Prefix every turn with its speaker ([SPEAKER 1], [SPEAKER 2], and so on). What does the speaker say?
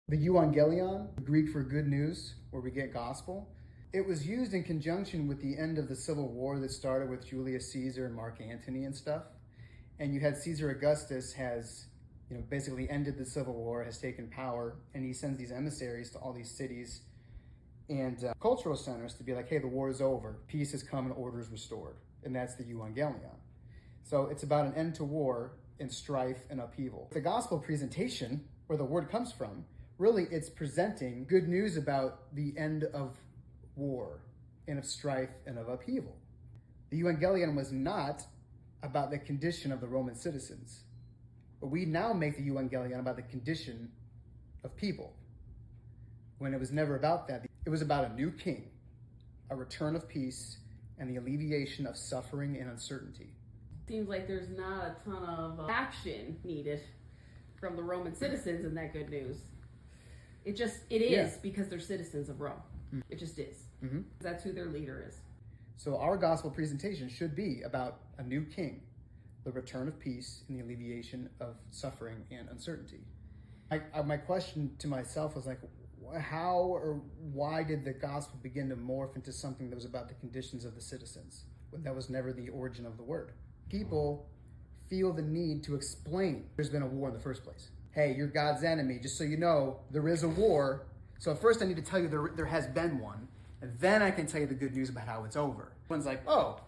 [SPEAKER 1] The euangelion, Greek for good news, where we get gospel, it was used in conjunction with the end of the Civil War that started with Julius Caesar and Mark Antony and stuff. And you had Caesar Augustus has, basically ended the Civil War, has taken power, and he sends these emissaries to all these cities and cultural centers to be like, hey, the war is over, peace has come and order is restored. And that's the euangelion. So it's about an end to war and strife and upheaval. The gospel presentation, where the word comes from, really it's presenting good news about the end of war and of strife and of upheaval. The euangelion was not about the condition of the Roman citizens, but we now make the euangelion about the condition of people, when it was never about that. It was about a new king, a return of peace, and the alleviation of suffering and uncertainty.
[SPEAKER 2] Seems like there's not a ton of action needed from the Roman citizens in that good news. It is because they're citizens of Rome. Mm-hmm. It just is. Mm-hmm. That's who their leader is.
[SPEAKER 1] So our gospel presentation should be about a new king, the return of peace, and the alleviation of suffering and uncertainty. My question to myself was like, how or why did the gospel begin to morph into something that was about the conditions of the citizens, when that was never the origin of the word? People feel the need to explain there's been a war in the first place. Hey, you're God's enemy. Just so you know, there is a war. So first I need to tell you there has been one, and then I can tell you the good news about how it's over. One's like, oh,